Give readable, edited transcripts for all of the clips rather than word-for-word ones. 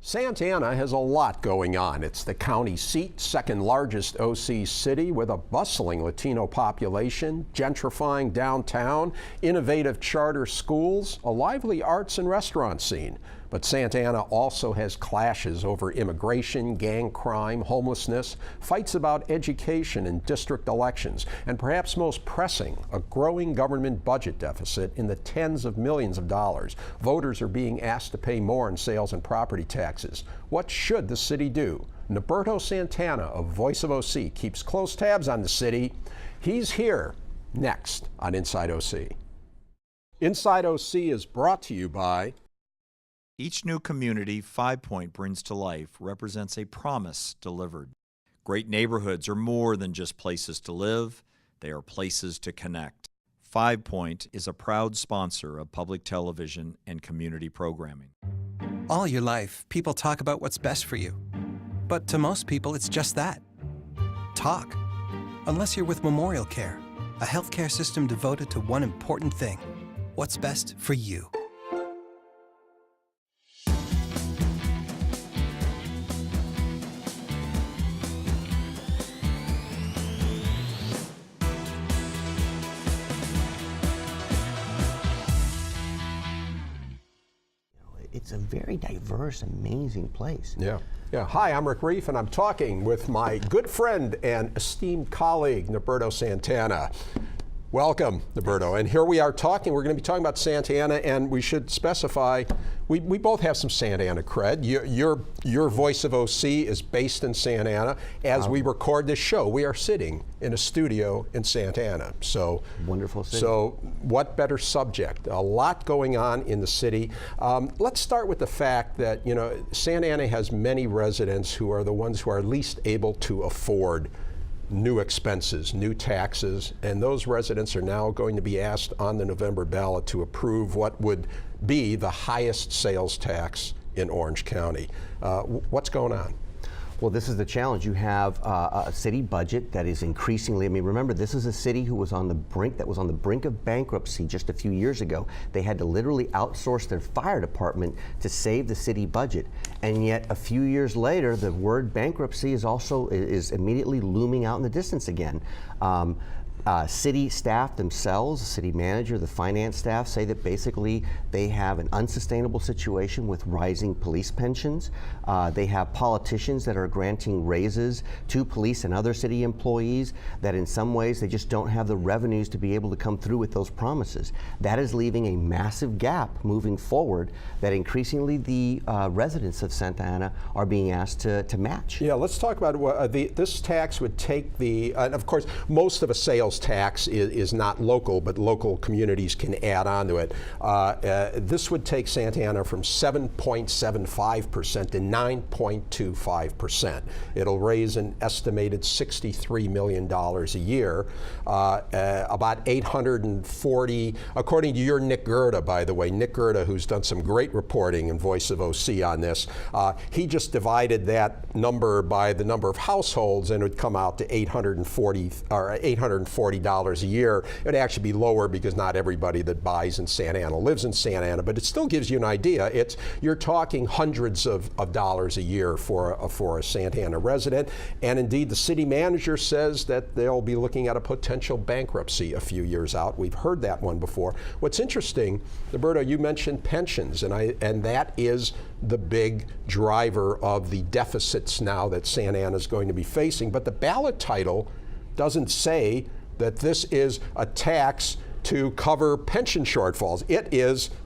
Santana has a lot going on. It's the county seat, second largest OC city with a bustling Latino population, gentrifying downtown, innovative charter schools, a lively arts and restaurant scene. But Santana also has clashes over immigration, gang crime, homelessness, fights about education and district elections, and perhaps most pressing, a growing government budget deficit in the tens of millions of dollars. Voters are being asked to pay more in sales and property taxes. What should the city do? Norberto Santana of Voice of OC keeps close tabs on the city. He's here next on Inside OC. Inside OC is brought to you by each new community 5 Point brings to life represents a promise delivered. Great neighborhoods are more than just places to live, they are places to connect. 5 Point is a proud sponsor of public television and community programming. All your life, people talk about what's best for you. But to most people, it's just that. Talk. Unless you're with Memorial Care, a healthcare system devoted to one important thing: what's best for you. It's a very diverse, amazing place. Yeah. Hi, I'm Reiff, and I'm talking with my good friend and esteemed colleague, Norberto Santana. Welcome, Norberto. And here we are talking. We're going to be talking about Santana, and we should specify we both have some Santana cred. Your Voice of OC is based in Santana. As we record this show, we are sitting in a studio in Santana. So wonderful city. So what better subject? A lot going on in the city. Let's start with the fact that Santana has many residents who are the ones who are least able to afford new expenses, new taxes, and those residents are now going to be asked on the November ballot to approve what would be the highest sales tax in Orange County. What's going on? Well, this is the challenge. You have a city budget that is increasingly, remember, this is a city that was on the brink of bankruptcy just a few years ago. They had to literally outsource their fire department to save the city budget. And yet a few years later, the word bankruptcy is immediately looming out in the distance again. City staff themselves, the city manager, the finance staff say that basically they have an unsustainable situation with rising police pensions. They have politicians that are granting raises to police and other city employees that in some ways they just don't have the revenues to be able to come through with those promises. That is leaving a massive gap moving forward that increasingly the residents of Santa Ana are being asked to match. Yeah, let's talk about what this tax would take and of course most of a sales tax is not local, but local communities can add on to it. This would take Santa Ana from 7.75% to 9.25%. It'll raise an estimated $63 million a year, about 840, according to your Nick Gerda, by the way, Nick Gerda, who's done some great reporting in Voice of OC on this, he just divided that number by the number of households and it would come out to $840 a year. It would actually be lower because not everybody that buys in Santa Ana lives in Santa Ana, but it still gives you an idea. You're talking hundreds of dollars a year for a Santa Ana resident, and indeed the city manager says that they'll be looking at a potential bankruptcy a few years out. We've heard that one before. What's interesting, Norberto, you mentioned pensions, and that is the big driver of the deficits now that Santa Ana is going to be facing, but the ballot title doesn't say that this is a tax to cover pension shortfalls.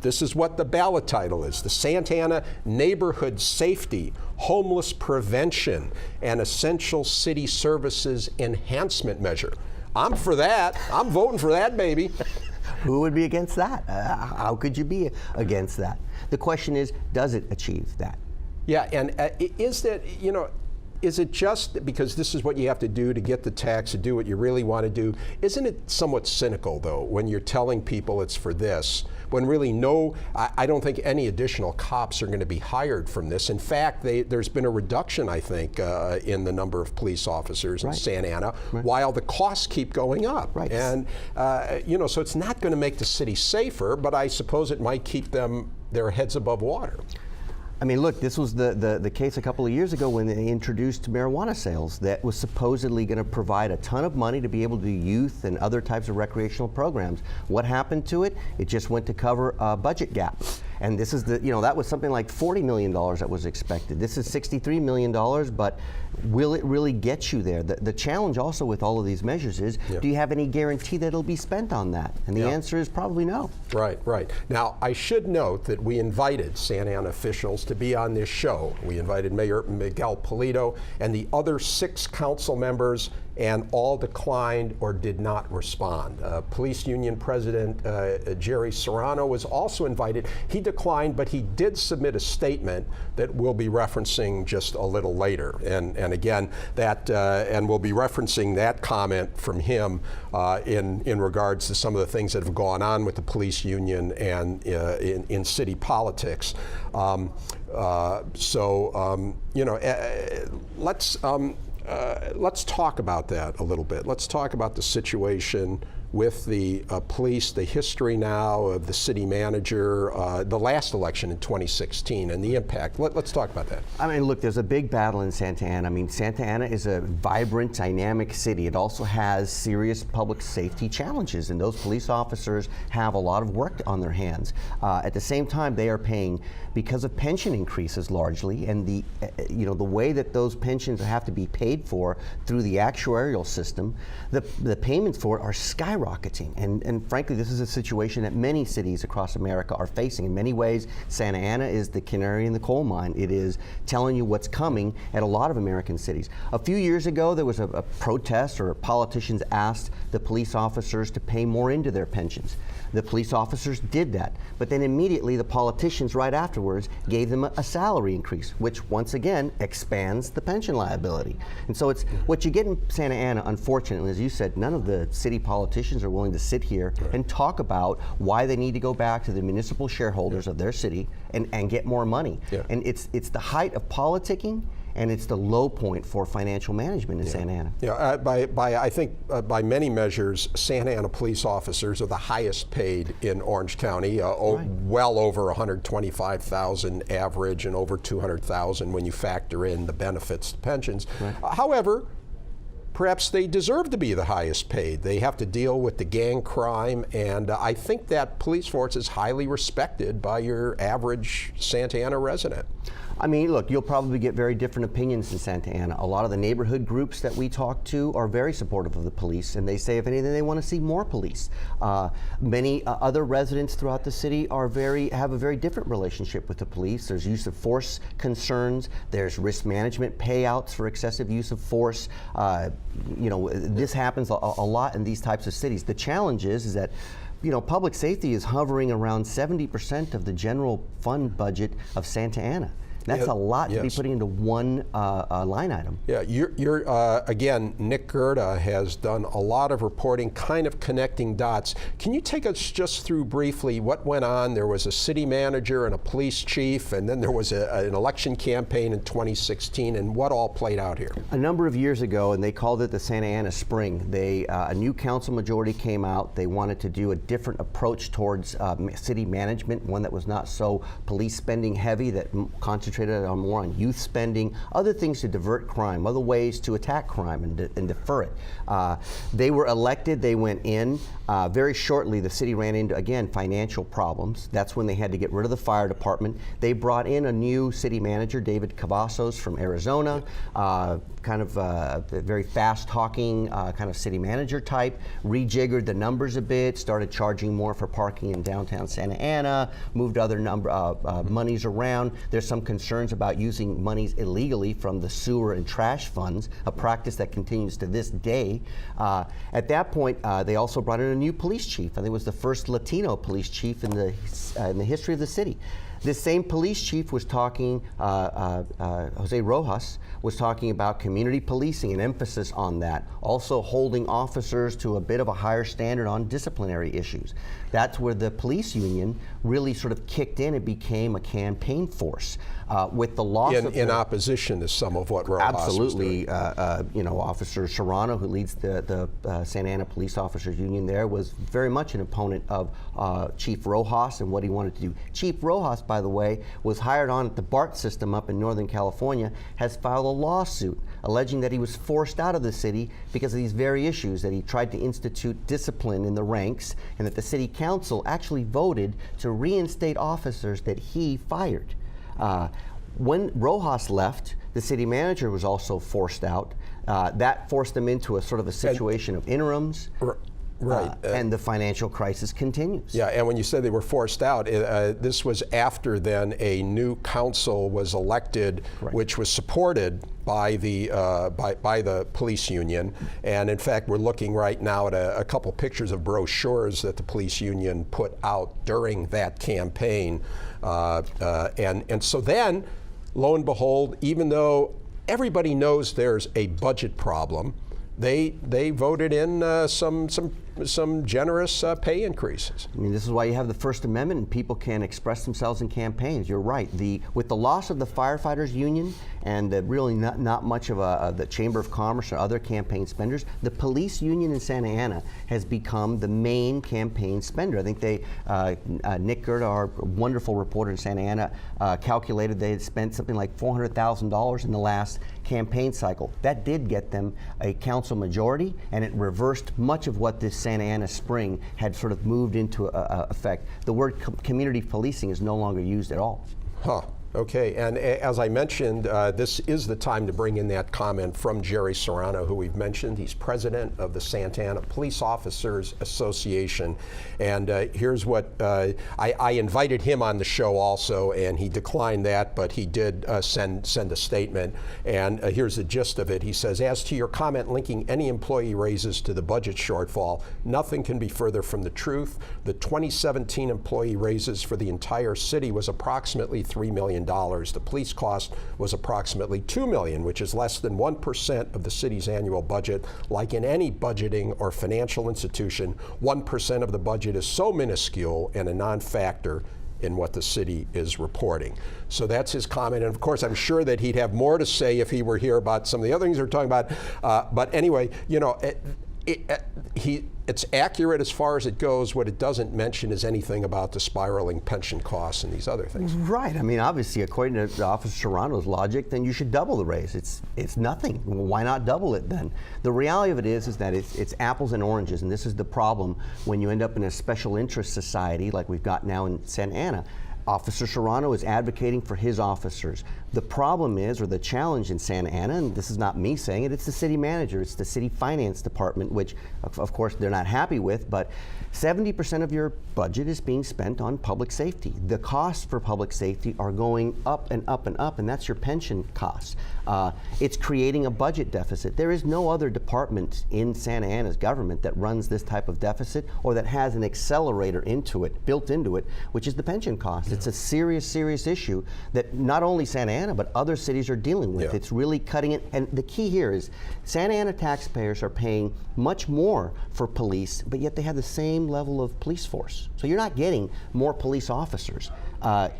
This is what the ballot title is: the Santa Ana Neighborhood Safety, Homeless Prevention, and Essential City Services Enhancement Measure. I'm for that. I'm voting for that, baby. Who would be against that? How could you be against that? The question is, does it achieve that? Yeah, and is it just because this is what you have to do to get the tax to do what you really want to do? Isn't it somewhat cynical, though, when you're telling people it's for this, when really I don't think any additional cops are going to be hired from this. In fact, there's been a reduction, I think, in the number of police officers in Santa Ana, while the costs keep going up. Right. And, so it's not going to make the city safer, but I suppose it might keep their heads above water. I mean, look, this was the case a couple of years ago when they introduced marijuana sales that was supposedly going to provide a ton of money to be able to do youth and other types of recreational programs. What happened to it? It just went to cover a budget gap. And this is that was something like $40 million that was expected. This is $63 million, but will it really get you there? The challenge also with all of these measures is, do you have any guarantee that it'll be spent on that? And the answer is probably no. Right. Now, I should note that we invited Santa Ana officials to be on this show. We invited Mayor Miguel Polito and the other 6 council members, and all declined or did not respond. Police Union President Jerry Serrano was also invited. He declined, but he did submit a statement that we'll be referencing just a little later. And again, and we'll be referencing that comment from him in regards to some of the things that have gone on with the police union and in city politics. Let's talk about that a little bit. Let's talk about the situation with the police, the history now of the city manager, the last election in 2016, and the impact. Let's talk about that. I mean, look, there's a big battle in Santa Ana. I mean, Santa Ana is a vibrant, dynamic city. It also has serious public safety challenges, and those police officers have a lot of work on their hands. At the same time, they are paying, because of pension increases largely, and the way that those pensions have to be paid for through the actuarial system, the payments for it are skyrocketing. And frankly, this is a situation that many cities across America are facing. In many ways, Santa Ana is the canary in the coal mine. It is telling you what's coming at a lot of American cities. A few years ago, there was a protest, or politicians asked the police officers to pay more into their pensions. The police officers did that, but then immediately the politicians right afterwards gave them a salary increase, which once again expands the pension liability. And so it's what you get in Santa Ana. Unfortunately, as you said, none of the city politicians are willing to sit here and talk about why they need to go back to the municipal shareholders of their city and get more money. And it's the height of politicking, and it's the low point for financial management in Santa Ana. I think by many measures, Santa Ana police officers are the highest paid in Orange County, well over $125,000 average, and over $200,000 when you factor in the benefits, the pensions. However, perhaps they deserve to be the highest paid. They have to deal with the gang crime, and I think that police force is highly respected by your average Santa Ana resident. I mean, look, you'll probably get very different opinions in Santa Ana. A lot of the neighborhood groups that we talk to are very supportive of the police, and they say, if anything, they want to see more police. Many other residents throughout the city have a very different relationship with the police. There's use of force concerns. There's risk management payouts for excessive use of force. This happens a lot in these types of cities. The challenge is that public safety is hovering around 70% of the general fund budget of Santa Ana. That's a lot to be putting into one line item. Yeah, again, Nick Gerda has done a lot of reporting, kind of connecting dots. Can you take us just through briefly what went on? There was a city manager and a police chief, and then there was an election campaign in 2016, and what all played out here? A number of years ago, and they called it the Santa Ana Spring, a new council majority came out. They wanted to do a different approach towards city management, one that was not so police spending heavy, that concentrated more on youth spending, other things to divert crime, other ways to attack crime and defer it. They were elected, they went in. Very shortly, the city ran into, again, financial problems. That's when they had to get rid of the fire department. They brought in a new city manager, David Cavazos from Arizona, kind of a very fast-talking kind of city manager type, rejiggered the numbers a bit, started charging more for parking in downtown Santa Ana, moved other monies around. There's some concerns about using monies illegally from the sewer and trash funds, a practice that continues to this day. At that point, they also brought in a new police chief. I think it was the first Latino police chief in the history of the city. This same police chief was talking, Jose Rojas, was talking about community policing and emphasis on that, also holding officers to a bit of a higher standard on disciplinary issues. That's where the police union really sort of kicked in and became a campaign force. With the loss of in opposition to some of what Rojas absolutely, was doing. Officer Serrano, who leads the Santa Ana Police Officers Union there, was very much an opponent of Chief Rojas and what he wanted to do. Chief Rojas, by the way, was hired on at the BART system up in Northern California, has filed a lawsuit alleging that he was forced out of the city because of these very issues, that he tried to institute discipline in the ranks, and that the city council actually voted to reinstate officers that he fired. When Rojas left, the city manager was also forced out. That forced them into a sort of a situation of interims. Right. And the financial crisis continues. Yeah, and when you said they were forced out, this was after then a new council was elected, Correct. which was supported by the by the police union. And in fact, we're looking right now at a couple pictures of brochures that the police union put out during that campaign. And so then, lo and behold, even though everybody knows there's a budget problem, they voted in some generous pay increases. I mean, this is why you have the First Amendment and people can express themselves in campaigns. You're right. With the loss of the firefighters union and really not much of the Chamber of Commerce or other campaign spenders, the police union in Santa Ana has become the main campaign spender. I think Nick Gerda, our wonderful reporter in Santa Ana, calculated they had spent something like $400,000 in the last campaign cycle. That did get them a council majority, and it reversed much of what this Santa Ana spring had sort of moved into effect. The word community policing is no longer used at all. Huh. Okay, and as I mentioned, this is the time to bring in that comment from Jerry Serrano, who we've mentioned. He's president of the Santa Ana Police Officers Association. And here's what, I invited him on the show also, and he declined that, but he did send a statement. And here's the gist of it. He says, as to your comment linking any employee raises to the budget shortfall, nothing can be further from the truth. The 2017 employee raises for the entire city was approximately $3 million. The police cost was approximately $2 million, which is less than 1% of the city's annual budget. Like in any budgeting or financial institution, 1% of the budget is so minuscule and a non-factor in what the city is reporting. So that's his comment. And of course, I'm sure that he'd have more to say if he were here about some of the other things we're talking about. But anyway, you know, it's accurate as far as it goes. What it doesn't mention is anything about the spiraling pension costs and these other things. Right. I mean, obviously, according to Officer Serrano's logic, then you should double the raise. It's nothing. Why not double it then? The reality of it is that it's apples and oranges, and this is the problem when you end up in a special interest society like we've got now in Santa Ana. Officer Serrano is advocating for his officers. The problem is, or the challenge in Santa Ana, and this is not me saying it, it's the city manager, it's the city finance department, which of course they're not happy with, but 70% of your budget is being spent on public safety. The costs for public safety are going up and up and up, and that's your pension costs. It's creating a budget deficit. There is no other department in Santa Ana's government that runs this type of deficit or that has an accelerator built into it, which is the pension cost. Yeah. It's a serious, serious issue that not only Santa Ana, but other cities are dealing with. Yeah. It's really cutting it. And the key here is Santa Ana taxpayers are paying much more for police, but yet they have the same level of police force. So you're not getting more police officers.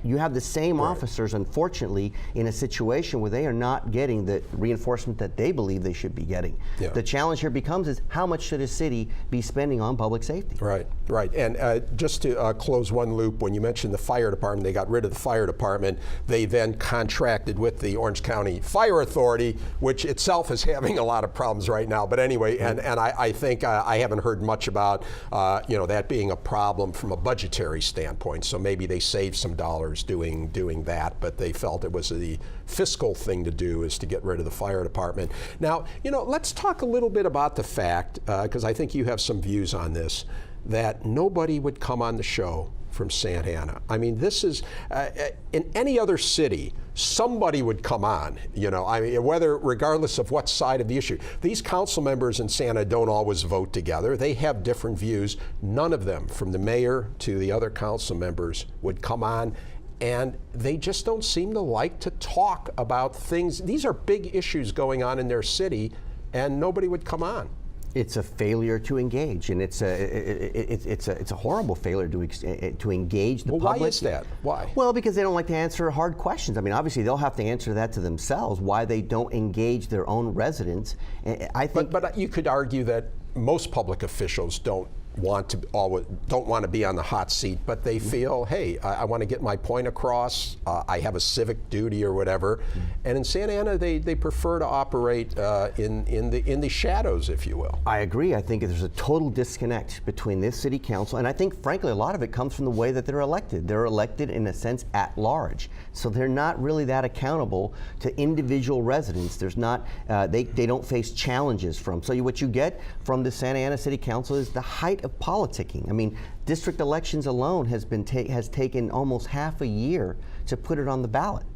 You have the same officers, unfortunately, in a situation where they are not getting the reinforcement that they believe they should be getting. Yeah. The challenge here becomes is how much should a city be spending on public safety? Right, right. And just to close one loop, when you mentioned the fire department, they got rid of the fire department. They then contracted with the Orange County Fire Authority, which itself is having a lot of problems right now. But anyway, and I think I haven't heard much about that being a problem from a budgetary standpoint. So maybe they saved some dollars doing that, but they felt it was the fiscal thing to do is to get rid of the fire department. Now, let's talk a little bit about the fact, because I think you have some views on this, that nobody would come on the show from Santa Ana. I mean, this is, in any other city, somebody would come on, regardless of what side of the issue. These council members in Santa don't always vote together. They have different views. None of them, from the mayor to the other council members, would come on, and they just don't seem to like to talk about things. These are big issues going on in their city, and nobody would come on. It's a failure to engage, and it's a horrible failure to engage the public. Why is that? Why? Well, because they don't like to answer hard questions. I mean, obviously they'll have to answer that to themselves. Why they don't engage their own residents? I think. But you could argue that most public officials don't want to be on the hot seat, but they feel, hey, I want to get my point across. I have a civic duty or whatever. And in Santa Ana, they prefer to operate in the shadows, if you will. I agree. I think there's a total disconnect between this city council, and I think, frankly, a lot of it comes from the way that they're elected. They're elected, in a sense, at large. So they're not really that accountable to individual residents. There's not, they don't face challenges from. So what you get from the Santa Ana City Council is the height of politicking. I mean, district elections alone has taken almost half a year to put it on the ballot.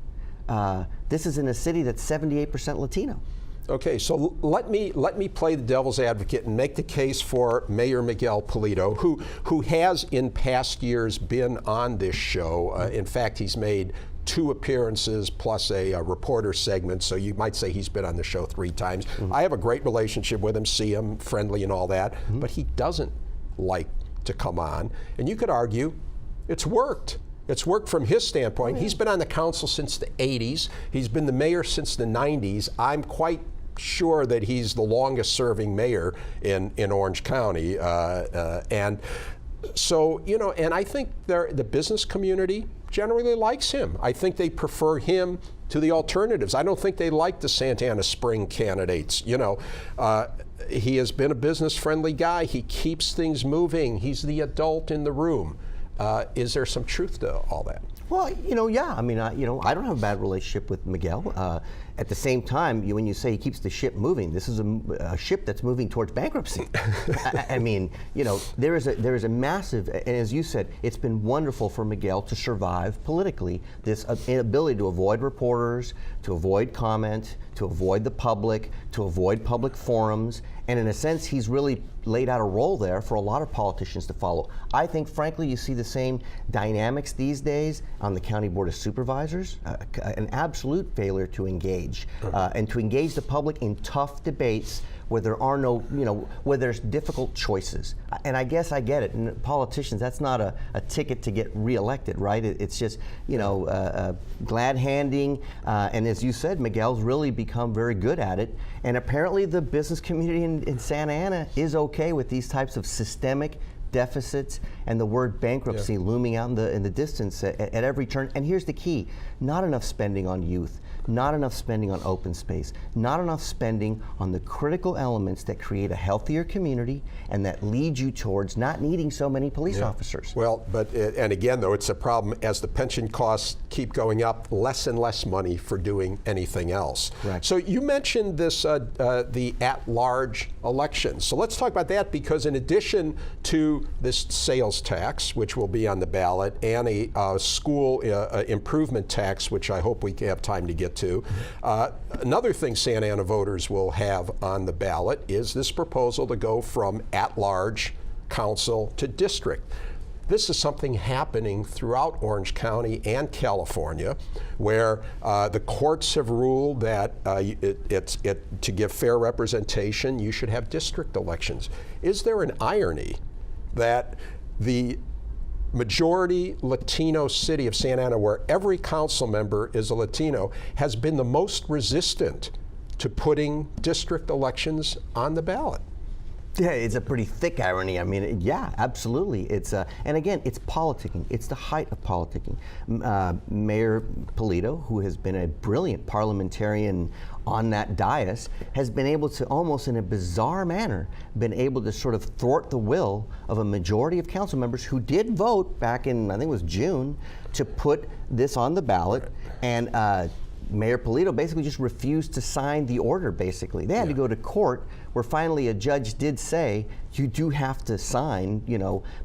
This is in a city that's 78% Latino. Okay, so let me play the devil's advocate and make the case for Mayor Miguel Pulido, who has in past years been on this show. In fact, he's made 2 appearances plus a reporter segment, so you might say he's been on the show 3 times. I have a great relationship with him, see him, friendly and all that, but he doesn't like to come on. And you could argue it's worked. It's worked from his standpoint. He's been on the council since the 80s. He's been the mayor since the 90s. I'm quite sure that he's the longest serving mayor in Orange County. And so, and I think the business community generally likes him. I think they prefer him to the alternatives. I don't think they like the Santa Ana Spring candidates. He has been a business-friendly guy. He keeps things moving. He's the adult in the room. Is there some truth to all that? Well, yeah. I mean, I don't have a bad relationship with Miguel. At the same time, when you say he keeps the ship moving, this is a ship that's moving towards bankruptcy. I mean, there is a massive, and as you said, it's been wonderful for Miguel to survive politically. This inability to avoid reporters, to avoid comment, to avoid the public, to avoid public forums, and in a sense, he's really laid out a role there for a lot of politicians to follow. I think, frankly, you see the same dynamics these days on the County Board of Supervisors, an absolute failure to engage, and to engage the public in tough debates where there are no, where there's difficult choices. And I guess I get it. And politicians, that's not a ticket to get reelected, right? It's just, glad handing. And as you said, Miguel's really become very good at it. And apparently the business community in Santa Ana is okay with these types of systemic deficits and the word bankruptcy looming out in the distance at every turn. And here's the key: not enough spending on youth, not enough spending on open space, not enough spending on the critical elements that create a healthier community and that lead you towards not needing so many police officers. Well, and again, though, it's a problem as the pension costs keep going up, less and less money for doing anything else. Correct. So you mentioned this, the at-large election. So let's talk about that, because in addition to this sales tax, which will be on the ballot, and a school improvement tax, which I hope we have time to get to. Another thing Santa Ana voters will have on the ballot is this proposal to go from at-large council to district. This is something happening throughout Orange County and California, where the courts have ruled that to give fair representation, you should have district elections. Is there an irony that the majority Latino city of Santa Ana, where every council member is a Latino, has been the most resistant to putting district elections on the ballot? Yeah, it's a pretty thick irony. I mean, yeah, absolutely. It's and again, it's politicking. It's the height of politicking. Mayor Pulido, who has been a brilliant parliamentarian on that dais, has been able to, almost in a bizarre manner, been able to sort of thwart the will of a majority of council members who did vote back in, I think it was June, to put this on the ballot. And Mayor Pulido basically just refused to sign the order, basically. They had to go to court, where finally a judge did say, you do have to sign,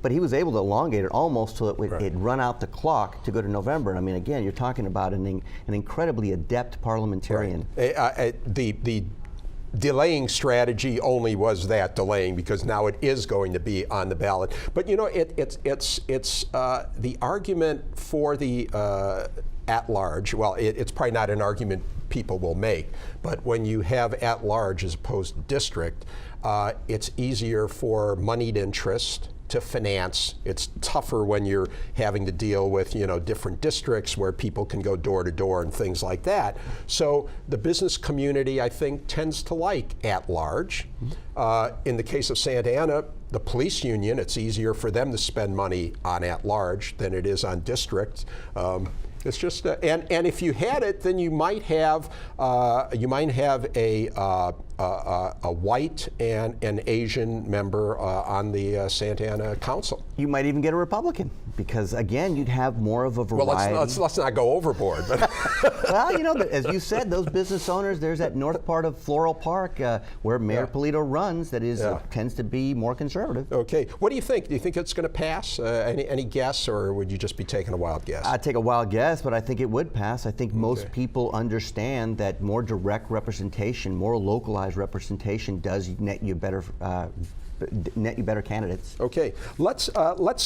but he was able to elongate it almost till it run out the clock to go to November. I mean, again, you're talking about an incredibly adept parliamentarian. The delaying strategy only was that delaying, because now it is going to be on the ballot. But it's the argument for the at-large. Well, it's probably not an argument people will make. But when you have at large as opposed to district, it's easier for moneyed interest to finance. It's tougher when you're having to deal with, different districts where people can go door to door and things like that. So the business community, I think, tends to like at large. In the case of Santa Ana, the police union, it's easier for them to spend money on at large than it is on district. It's just, and if you had it, then you might have a white and an Asian member on the Santa Ana Council. You might even get a Republican, because again, you'd have more of a variety. Well, let's not go overboard. But Well, as you said, those business owners, there's that north part of Floral Park where Mayor Polito runs that is tends to be more conservative. Okay, what do you think? Do you think it's going to pass? Any guess, or would you just be taking a wild guess? I'd take a wild guess, but I think it would pass. I think most people understand that more direct representation, more localized representation does net you better candidates. Okay, let's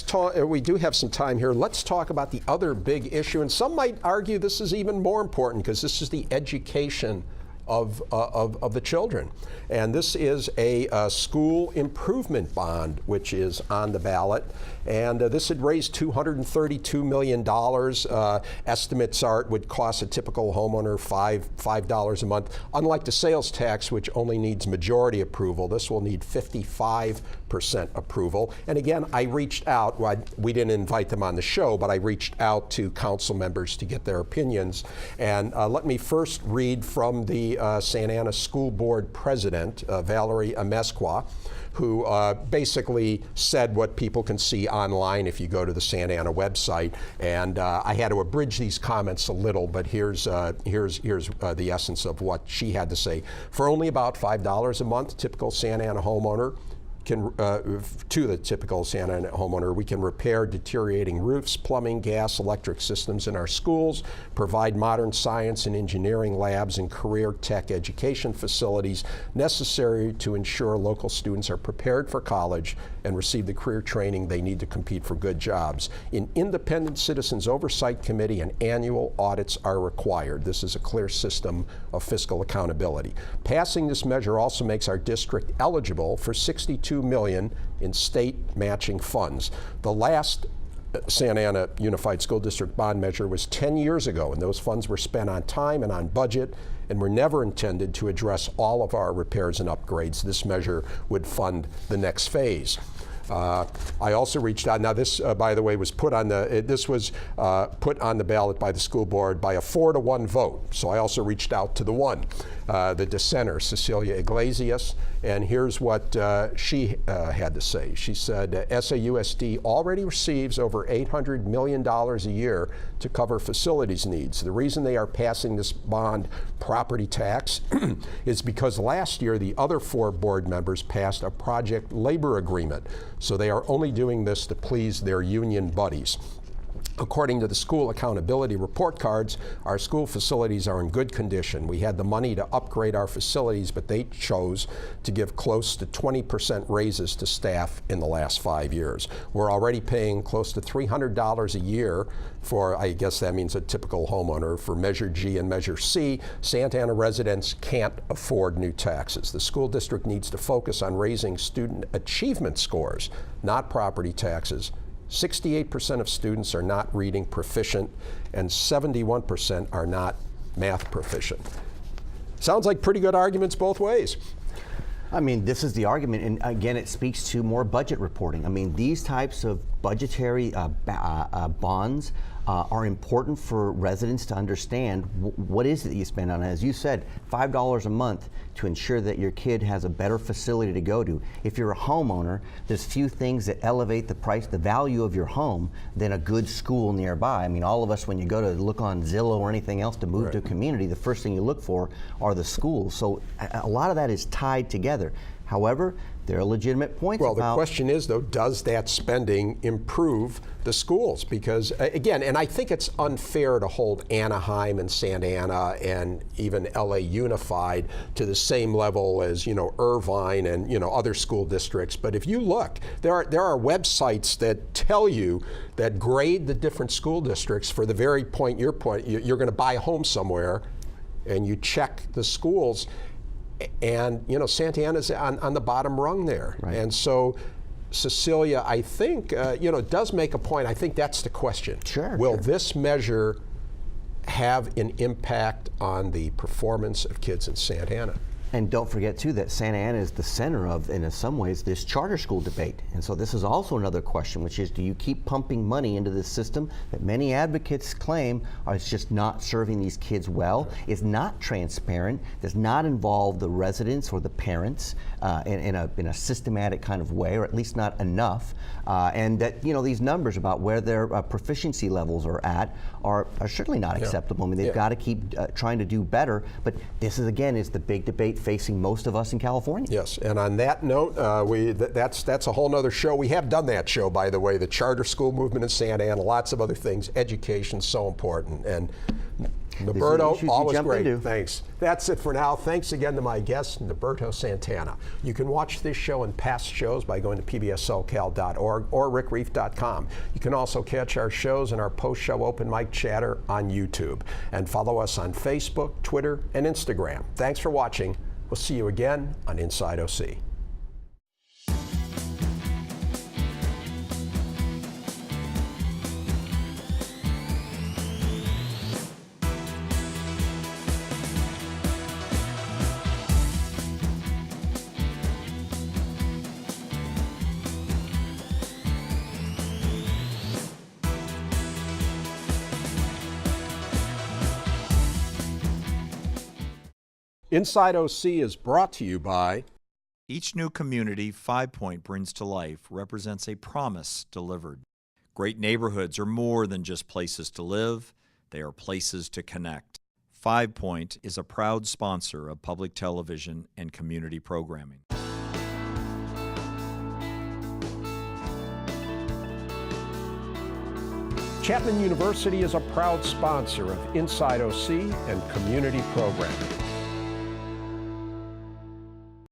talk. We do have some time here. Let's talk about the other big issue, and some might argue this is even more important because this is the education of the children. And this is a school improvement bond, which is on the ballot. And this had raised $232 million. Estimates are it would cost a typical homeowner $5 a month. Unlike the sales tax, which only needs majority approval, this will need 55% approval. And again, I reached out, we didn't invite them on the show, but I reached out to council members to get their opinions. And let me first read from the Santa Ana School Board President, Valerie Amezcua, who basically said what people can see online if you go to the Santa Ana website. And I had to abridge these comments a little, but here's the essence of what she had to say. For only about $5 a month, typical Santa Ana homeowner can, to the typical Santa Ana homeowner, we can repair deteriorating roofs, plumbing, gas, electric systems in our schools, provide modern science and engineering labs and career tech education facilities necessary to ensure local students are prepared for college and receive the career training they need to compete for good jobs. An independent citizens oversight committee and annual audits are required. This is a clear system of fiscal accountability. Passing this measure also makes our district eligible for $62 million in state matching funds. The last Santa Ana Unified School District bond measure was 10 years ago, and those funds were spent on time and on budget and were never intended to address all of our repairs and upgrades. This measure would fund the next phase. I also reached out. Now, this, by the way, was put on put on the ballot by the school board by a 4-to-1 vote. So I also reached out to the dissenter, Cecilia Iglesias, and here's what she had to say. She said, SAUSD already receives over $800 million a year to cover facilities needs. The reason they are passing this bond property tax is because last year the other 4 board members passed a project labor agreement. So they are only doing this to please their union buddies. According to the school accountability report cards, our school facilities are in good condition. We had the money to upgrade our facilities, but they chose to give close to 20% raises to staff in the last 5 years. We're already paying close to $300 a year for, I guess that means a typical homeowner, for Measure G and Measure C. Santa Ana residents can't afford new taxes. The school district needs to focus on raising student achievement scores, not property taxes. 68% of students are not reading proficient, and 71% are not math proficient. Sounds like pretty good arguments both ways. I mean, this is the argument, and again, it speaks to more budget reporting. I mean, these types of budgetary bonds are important for residents to understand what is it that you spend on. As you said, $5 a month to ensure that your kid has a better facility to go to. If you're a homeowner, there's few things that elevate the price, the value of your home than a good school nearby. I mean, all of us, when you go to look on Zillow or anything else to move to a community, the first thing you look for are the schools. So a lot of that is tied together. However, there are legitimate points Well, about... the question is, though, does that spending improve the schools? Because, again, and I think it's unfair to hold Anaheim and Santa Ana and even LA Unified to the same level as, Irvine and, other school districts. But if you look, there are websites that tell you, that grade the different school districts for the very point you're going to buy a home somewhere. and you check the schools, and Santa Ana's on the bottom rung there. Right. And so Cecilia, I think, does make a point. I think that's the question. Sure. Will this measure have an impact on the performance of kids in Santa Ana? And don't forget, too, that Santa Ana is the center of, in some ways, this charter school debate. And so this is also another question, which is, do you keep pumping money into this system that many advocates claim is just not serving these kids well, is not transparent, does not involve the residents or the parents in a systematic kind of way, or at least not enough, and that these numbers about where their proficiency levels are at are certainly not acceptable. I mean, they've got to keep trying to do better. But this is the big debate facing most of us in California. Yes, and on that note, that's a whole nother show. We have done that show, by the way, the charter school movement in Santa Ana, lots of other things. Education, so important. And Norberto, always great. Thanks. That's it for now. Thanks again to my guest, Norberto Santana. You can watch this show and past shows by going to pbssocal.org or rickreiff.com. You can also catch our shows and our post-show open mic chatter on YouTube. And follow us on Facebook, Twitter, and Instagram. Thanks for watching. We'll see you again on Inside OC. Inside OC is brought to you by... Each new community 5 Point brings to life represents a promise delivered. Great neighborhoods are more than just places to live, they are places to connect. 5 Point is a proud sponsor of public television and community programming. Chapman University is a proud sponsor of Inside OC and community programming.